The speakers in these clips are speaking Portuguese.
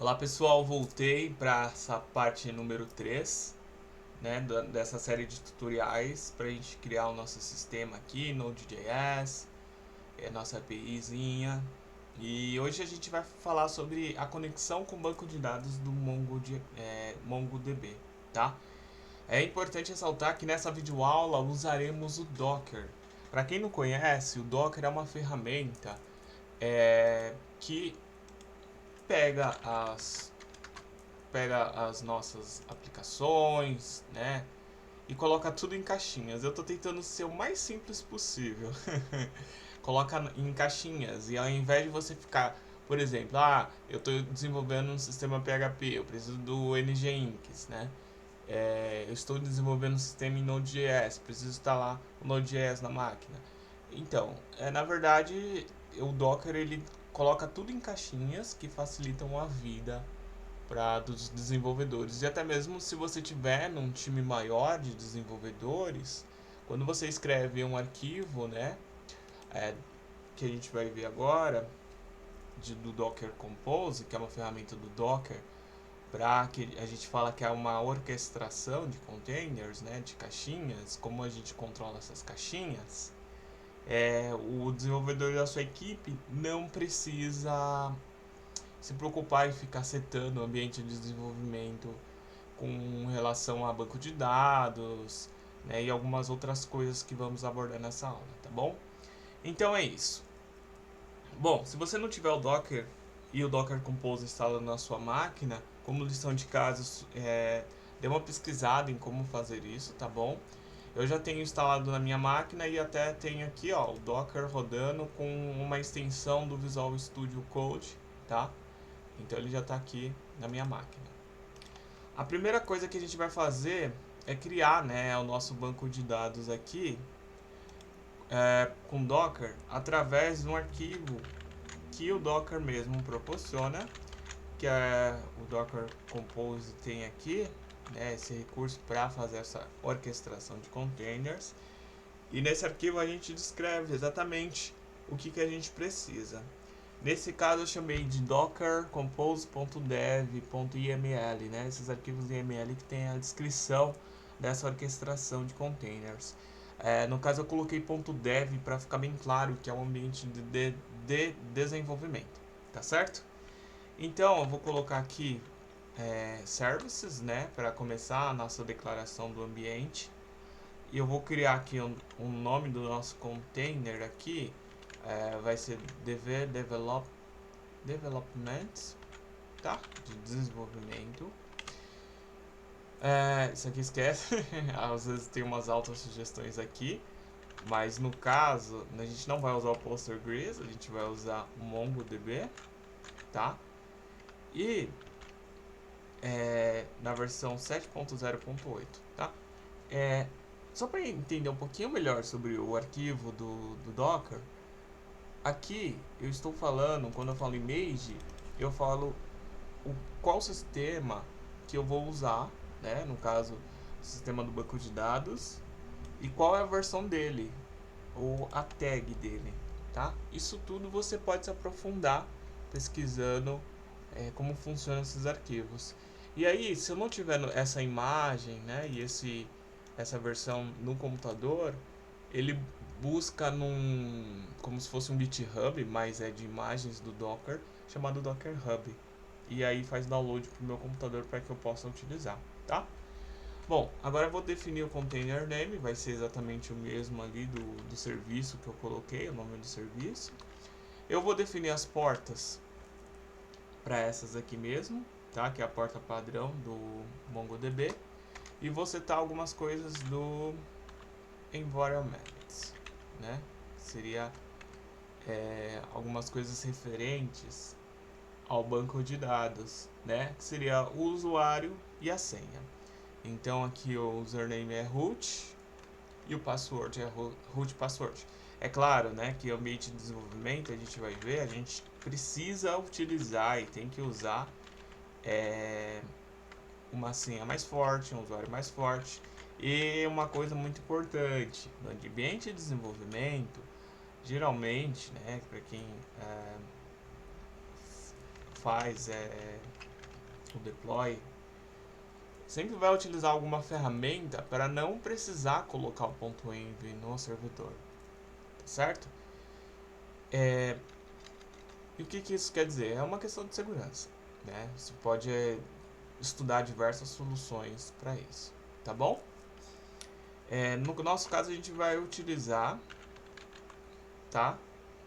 Olá pessoal, voltei para essa parte número 3, né, dessa série de tutoriais para a gente criar o nosso sistema aqui, Node.js, nossa APIzinha. E hoje a gente vai falar sobre a conexão com o banco de dados do MongoDB, tá? É importante ressaltar que nessa videoaula usaremos o Docker. Para quem não conhece, o Docker é uma ferramenta que pega as nossas aplicações, né? E coloca tudo em caixinhas. Eu tô tentando ser o mais simples possível. Coloca em caixinhas e ao invés de você ficar, por exemplo, eu estou desenvolvendo um sistema PHP, eu preciso do Nginx, né? Eu estou desenvolvendo um sistema em Node.js, preciso instalar o Node.js na máquina. Então, na verdade, o Docker ele coloca tudo em caixinhas que facilitam a vida para dos desenvolvedores. E até mesmo se você tiver num time maior de desenvolvedores, quando você escreve um arquivo, né, que a gente vai ver agora, do Docker Compose, que é uma ferramenta do Docker, para que a gente fala que é uma orquestração de containers, né, de caixinhas, como a gente controla essas caixinhas, o desenvolvedor da sua equipe não precisa se preocupar em ficar setando o ambiente de desenvolvimento com relação a banco de dados, né, e algumas outras coisas que vamos abordar nessa aula, tá bom? Então é isso. Bom, se você não tiver o Docker e o Docker Compose instalado na sua máquina, como lição de casa, dê uma pesquisada em como fazer isso, tá bom? Eu já tenho instalado na minha máquina e até tenho aqui, ó, o Docker rodando com uma extensão do Visual Studio Code, tá? Então ele já está aqui na minha máquina. A primeira coisa que a gente vai fazer é criar, né, o nosso banco de dados aqui com Docker através de um arquivo que o Docker mesmo proporciona, que é o Docker Compose tem aqui, né, esse recurso para fazer essa orquestração de containers. E nesse arquivo a gente descreve exatamente o que a gente precisa. Nesse caso eu chamei de docker compose.dev.iml, né? Esses arquivos YML que tem a descrição dessa orquestração de containers. No caso eu coloquei .dev para ficar bem claro que é um ambiente de desenvolvimento, tá certo? Então eu vou colocar aqui services, né? Para começar a nossa declaração do ambiente. E eu vou criar aqui um nome do nosso container aqui, vai ser development, tá? De desenvolvimento. Isso aqui esquece, às vezes tem umas altas sugestões aqui, mas no caso a gente não vai usar o Postgres, a gente vai usar o MongoDB, tá? E na versão 7.0.8, tá? Só para entender um pouquinho melhor sobre o arquivo do Docker, aqui eu estou falando, quando eu falo image, eu falo qual sistema que eu vou usar, né? No caso, o sistema do banco de dados, e qual é a versão dele, ou a tag dele, tá? Isso tudo você pode se aprofundar pesquisando como funcionam esses arquivos. E aí, se eu não tiver essa imagem, né, e essa versão no computador, ele busca como se fosse um GitHub, mas é de imagens do Docker, chamado Docker Hub. E aí faz download para o meu computador para que eu possa utilizar, tá? Bom, agora eu vou definir o container name, vai ser exatamente o mesmo ali do serviço que eu coloquei, o nome do serviço. Eu vou definir as portas para essas aqui mesmo, tá? Que é a porta padrão do MongoDB. E vou setar algumas coisas do environment, né? Seria algumas coisas referentes ao banco de dados, né? Que seria o usuário e a senha. Então aqui o username é root e o password é root password. É claro, né, que o ambiente de desenvolvimento a gente vai ver, a gente precisa utilizar e tem que usar uma senha mais forte, um usuário mais forte. E uma coisa muito importante, no ambiente de desenvolvimento, geralmente, né, para quem faz o deploy, sempre vai utilizar alguma ferramenta para não precisar colocar o .env no servidor, tá certo? E o que isso quer dizer? É uma questão de segurança, né? Você pode estudar diversas soluções para isso, tá bom? No nosso caso a gente vai utilizar, tá?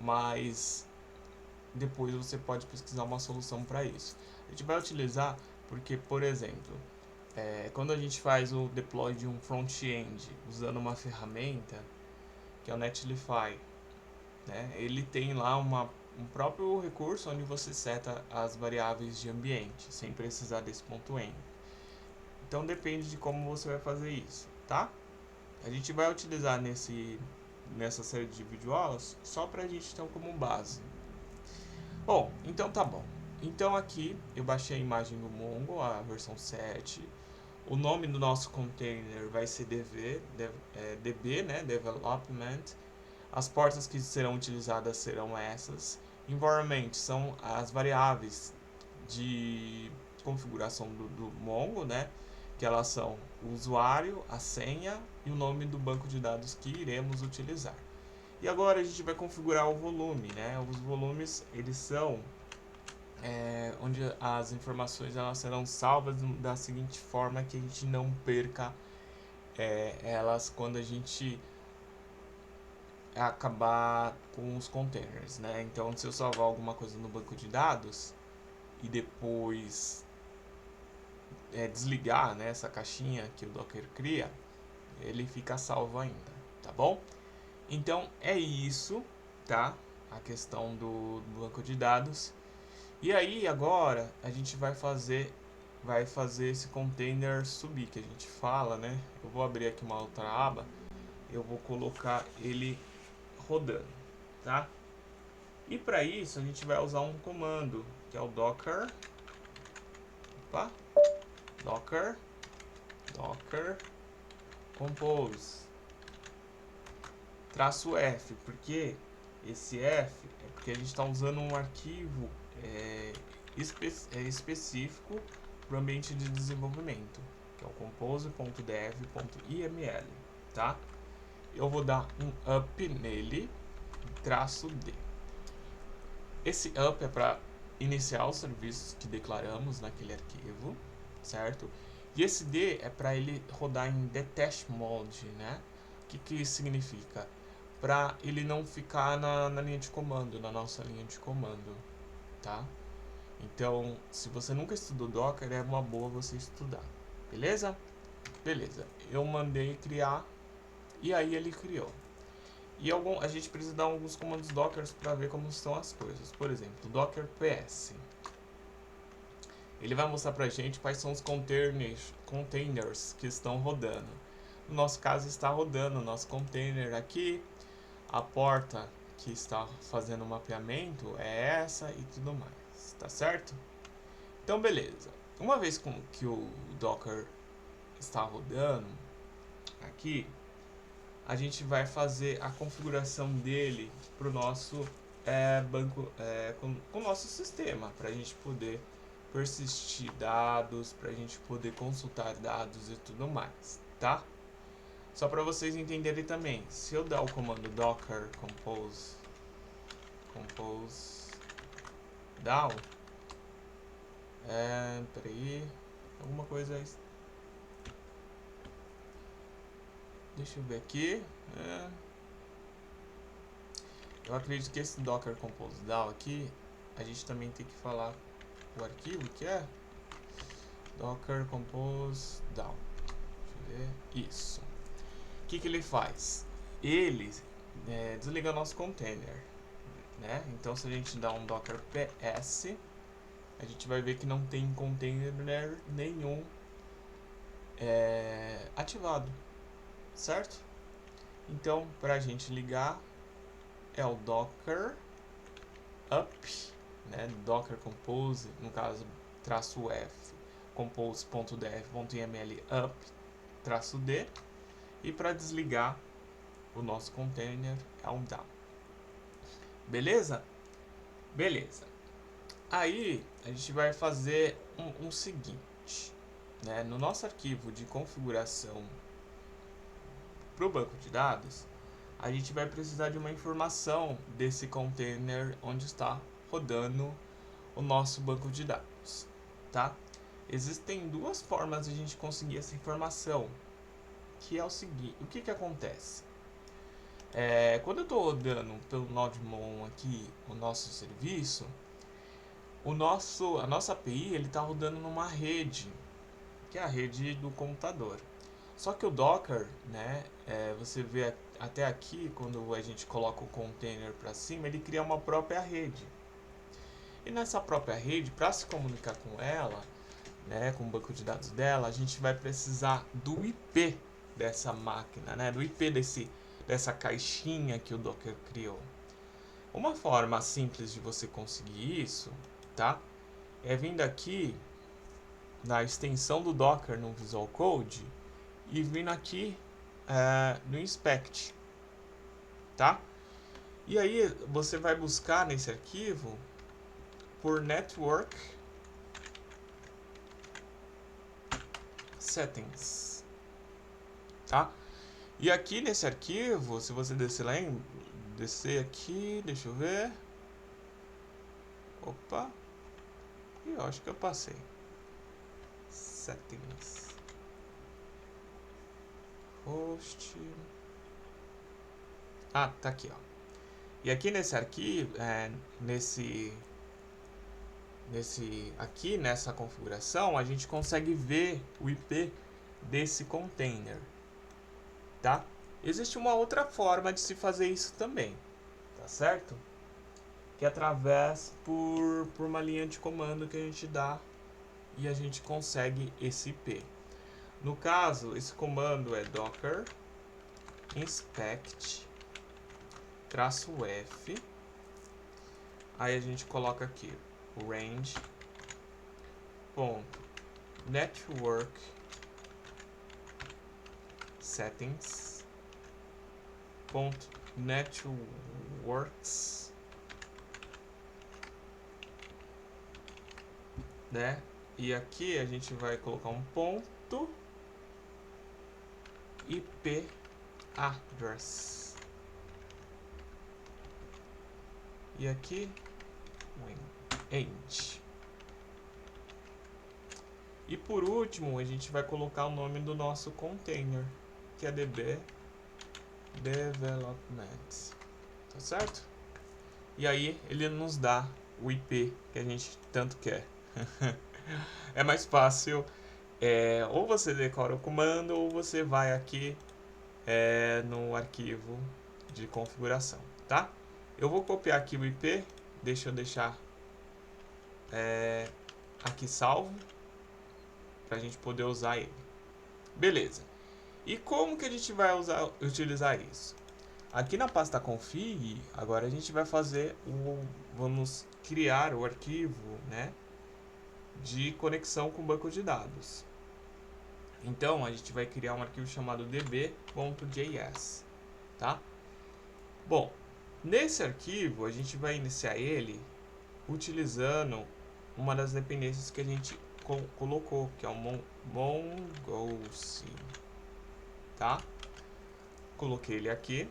Mas depois você pode pesquisar uma solução para isso. A gente vai utilizar porque, por exemplo, quando a gente faz o deploy de um front-end usando uma ferramenta que é o Netlify, né? Ele tem lá um próprio recurso onde você seta as variáveis de ambiente, sem precisar desse .env. Então depende de como você vai fazer isso, tá? A gente vai utilizar nessa série de videoaulas só para a gente ter como base. Bom, então tá bom. Então aqui eu baixei a imagem do Mongo, a versão 7. O nome do nosso container vai ser DB, né? Development. As portas que serão utilizadas serão essas. Environment são as variáveis de configuração do Mongo, né? Que elas são o usuário, a senha e o nome do banco de dados que iremos utilizar. E agora a gente vai configurar o volume, né? Os volumes, eles são onde as informações elas serão salvas da seguinte forma que a gente não perca elas quando a gente acabar com os containers, né? Então, se eu salvar alguma coisa no banco de dados e depois desligar, né, essa caixinha que o Docker cria, ele fica salvo ainda, tá bom? Então é isso, tá? A questão do banco de dados. E aí agora a gente vai fazer esse container subir, que a gente fala, né? Eu vou abrir aqui uma outra aba, eu vou colocar ele rodando, tá? E para isso a gente vai usar um comando que é o docker, docker compose -F, porque esse F é porque a gente está usando um arquivo específico para o ambiente de desenvolvimento, que é o compose.dev.iml, tá? Eu vou dar um up nele, -D. Esse up é para iniciar os serviços que declaramos naquele arquivo, certo? E esse D é para ele rodar em detach mode, né? O que isso significa? Para ele não ficar na linha de comando, na nossa linha de comando, tá? Então, se você nunca estudou Docker, é uma boa você estudar, beleza? Beleza, eu mandei criar e aí ele criou. E a gente precisa dar alguns comandos Docker para ver como estão as coisas. Por exemplo, Docker PS. Ele vai mostrar pra gente quais são os containers que estão rodando. No nosso caso está rodando o nosso container aqui. A porta que está fazendo o mapeamento é essa e tudo mais, tá certo? Então beleza. Uma vez que o Docker está rodando aqui, a gente vai fazer a configuração dele para o nosso banco, com o nosso sistema, para a gente poder persistir dados, para a gente poder consultar dados e tudo mais, tá? Só para vocês entenderem também, se eu dar o comando docker compose down, peraí, alguma coisa aí. Deixa eu ver aqui. Eu acredito que esse docker compose down aqui, a gente também tem que falar o arquivo que é docker compose down. Deixa eu ver. Isso. O que ele faz? Ele desliga nosso container, né? Então se a gente dá um docker ps, a gente vai ver que não tem container nenhum ativado, certo? Então para a gente ligar é o docker up, né? Docker compose, no caso -F, compose.dev.iml up -D, e para desligar o nosso container é um down. Beleza? Beleza. Aí a gente vai fazer um seguinte, né? No nosso arquivo de configuração para o banco de dados, a gente vai precisar de uma informação desse container onde está rodando o nosso banco de dados, tá? Existem duas formas de a gente conseguir essa informação, que é o seguinte: o que acontece? Quando eu estou rodando pelo Nodemon aqui o nosso serviço, a nossa API ele está rodando numa rede, que é a rede do computador. Só que o Docker, né, você vê até aqui, quando a gente coloca o container para cima, ele cria uma própria rede. E nessa própria rede, para se comunicar com ela, né, com o banco de dados dela, a gente vai precisar do IP dessa máquina, né, do IP dessa caixinha que o Docker criou. Uma forma simples de você conseguir isso, tá, é vindo aqui na extensão do Docker no Visual Code e vindo aqui no Inspect, tá? E aí você vai buscar nesse arquivo por Network Settings, tá? E aqui nesse arquivo, se você descer aqui, deixa eu ver. Opa, eu acho que eu passei. Settings. Host. Ah, tá aqui, ó. E aqui nesse arquivo, aqui nessa configuração, a gente consegue ver o IP desse container, tá? Existe uma outra forma de se fazer isso também, tá certo? Que é através por uma linha de comando que a gente dá e a gente consegue esse IP. No caso, esse comando é docker inspect -f. Aí a gente coloca aqui range .network settings .networks, né? E aqui a gente vai colocar um ponto IP address. E aqui end. E por último, a gente vai colocar o nome do nosso container, que é DB Development. Tá certo? E aí ele nos dá o IP que a gente tanto quer. É mais fácil, ou você decora o comando ou você vai aqui no arquivo de configuração, tá? Eu vou copiar aqui o IP, deixa eu deixar aqui salvo para a gente poder usar ele. Beleza. E como que a gente vai utilizar isso? Aqui na pasta config, agora a gente vai vamos criar o arquivo, né, de conexão com o banco de dados. Então a gente vai criar um arquivo chamado db.js, tá? Bom, nesse arquivo a gente vai iniciar ele utilizando uma das dependências que a gente colocou, que é o Mongoose, tá? Coloquei ele aqui.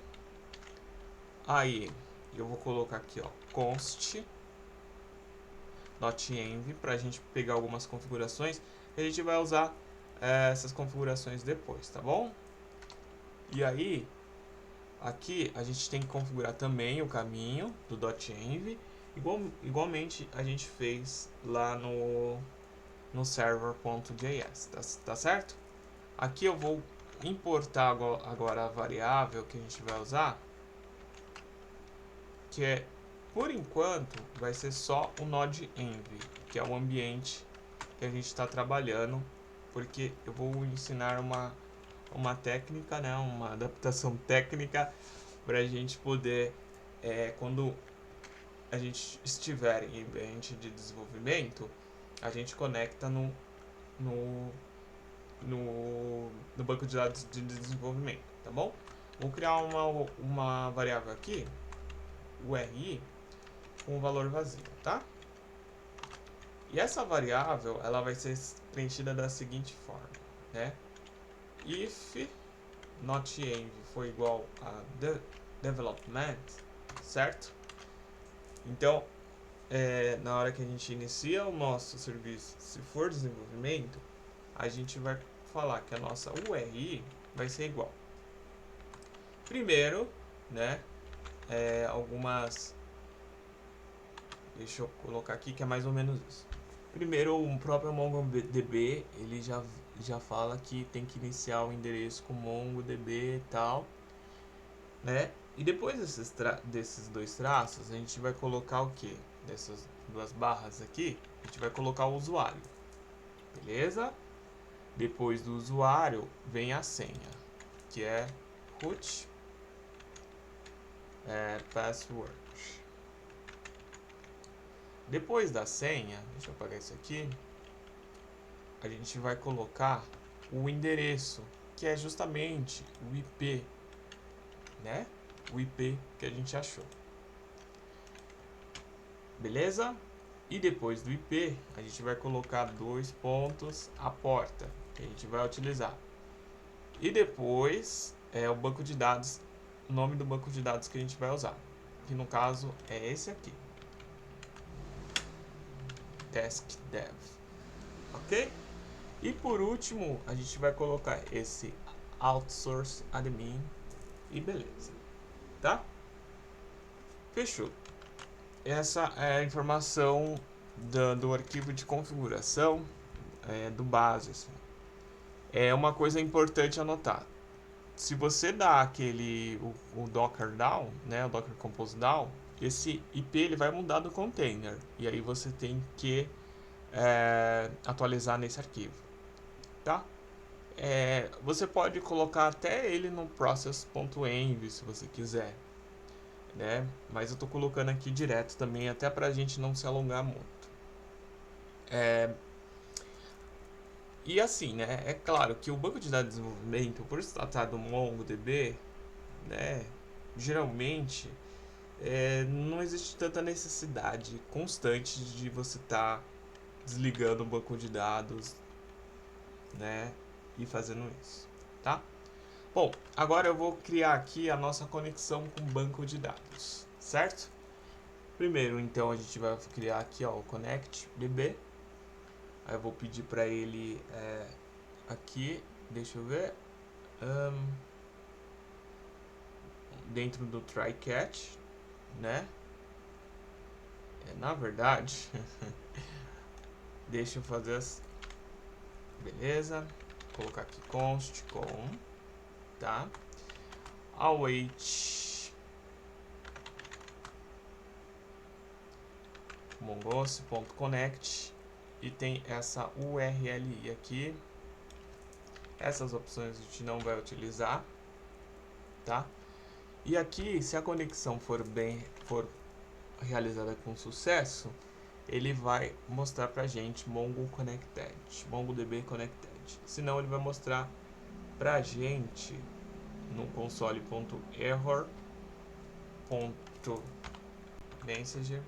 Aí eu vou colocar aqui, ó, const .env para a gente pegar algumas configurações. A gente vai usar essas configurações depois, tá bom? E aí aqui a gente tem que configurar também o caminho do .env, igualmente a gente fez lá no server.js, tá certo? Aqui eu vou importar agora a variável que a gente vai usar, que por enquanto vai ser só o node-env, que é o ambiente que a gente está trabalhando, porque eu vou ensinar uma técnica, né, uma adaptação técnica para a gente poder, quando a gente estiver em ambiente de desenvolvimento, a gente conecta no banco de dados de desenvolvimento, tá bom? Vou criar uma variável aqui, URI, com um valor vazio, tá? E essa variável, ela vai ser preenchida da seguinte forma, né? If not_env for igual a development, certo? Então, na hora que a gente inicia o nosso serviço, se for desenvolvimento, a gente vai falar que a nossa URI vai ser igual. Primeiro, né, algumas... Deixa eu colocar aqui que é mais ou menos isso. Primeiro, o próprio MongoDB, ele já fala que tem que iniciar o endereço com MongoDB e tal, né? E depois desses dois traços, a gente vai colocar o que? Dessas duas barras aqui, a gente vai colocar o usuário, beleza? Depois do usuário, vem a senha, que é root password. Depois da senha, deixa eu apagar isso aqui, a gente vai colocar o endereço, que é justamente o IP, né? O IP que a gente achou. Beleza? E depois do IP, a gente vai colocar 2 pontos a porta, que a gente vai utilizar. E depois o banco de dados, o nome do banco de dados que a gente vai usar, que no caso é esse aqui. TaskDev. Ok? E por último, a gente vai colocar esse outsource admin e beleza. Tá? Fechou. Essa é a informação do arquivo de configuração do base. Assim. É uma coisa importante anotar. Se você dá o Docker down, né, o Docker Compose down, esse IP ele vai mudar do container. E aí você tem que atualizar nesse arquivo. Tá? Você pode colocar até ele no process.env se você quiser, né? Mas eu estou colocando aqui direto também, até para a gente não se alongar muito. E assim, né? É claro que o banco de dados de desenvolvimento, por se tratar do MongoDB, né? Geralmente não existe tanta necessidade constante de você estar desligando o banco de dados, né? E fazendo isso, tá? Bom, agora eu vou criar aqui a nossa conexão com o banco de dados, certo? Primeiro, então, a gente vai criar aqui ó, o ConnectDB. Aí eu vou pedir para ele aqui, deixa eu ver, dentro do try-catch, né? Na verdade, deixa eu fazer assim, beleza? Vou colocar aqui const com, tá? Await mongoose.connect e tem essa URL aqui. Essas opções a gente não vai utilizar, tá? E aqui, se a conexão for realizada com sucesso, ele vai mostrar pra gente MongoDB Connected. Senão ele vai mostrar pra gente no console.error.messager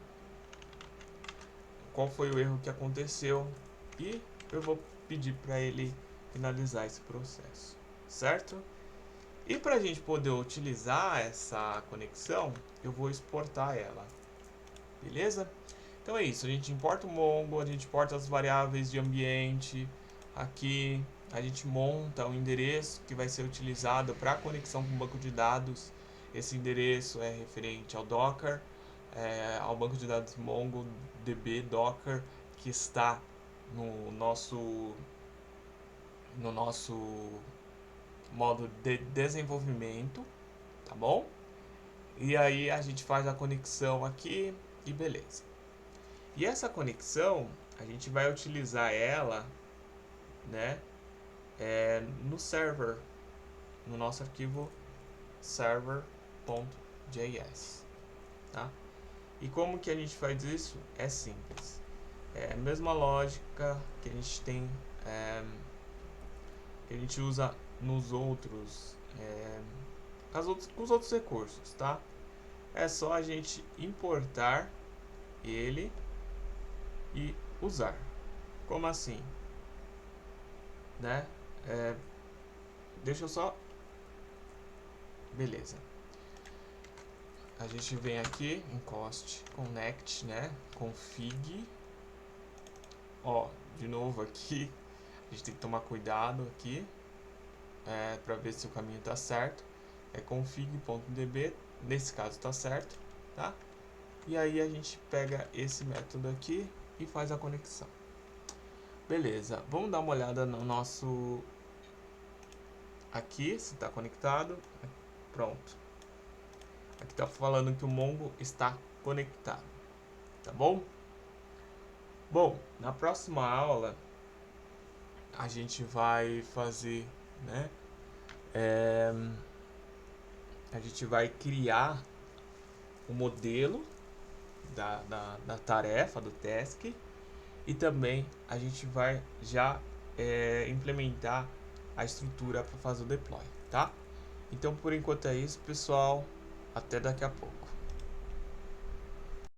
qual foi o erro que aconteceu e eu vou pedir para ele finalizar esse processo, certo? E para a gente poder utilizar essa conexão, eu vou exportar ela, beleza? Então é isso, a gente importa o Mongo, a gente importa as variáveis de ambiente, aqui a gente monta o endereço que vai ser utilizado para a conexão com o banco de dados. Esse endereço é referente ao Docker, ao banco de dados MongoDB Docker, que está no nosso modo de desenvolvimento, tá bom? E aí a gente faz a conexão aqui e beleza. E essa conexão, a gente vai utilizar ela, né, no server, no nosso arquivo server.js, tá? E como que a gente faz isso? É simples. É a mesma lógica que a gente tem, que a gente usa nos outros, com os outros recursos, tá? É só a gente importar ele e usar. Como assim? Né? Deixa eu só... Beleza. A gente vem aqui em Cost, Connect, né? Config. Ó, de novo aqui, a gente tem que tomar cuidado aqui, para ver se o caminho tá certo. É config.db, nesse caso tá certo, tá? E aí a gente pega esse método aqui e faz a conexão. Beleza, vamos dar uma olhada no nosso... Aqui, se está conectado. Pronto. Aqui está falando que o Mongo está conectado. Tá bom? Bom, na próxima aula a gente vai fazer, né? A gente vai criar o modelo da tarefa, do task, e também a gente vai já implementar a estrutura para fazer o deploy, tá? Então por enquanto é isso, pessoal. Até daqui a pouco.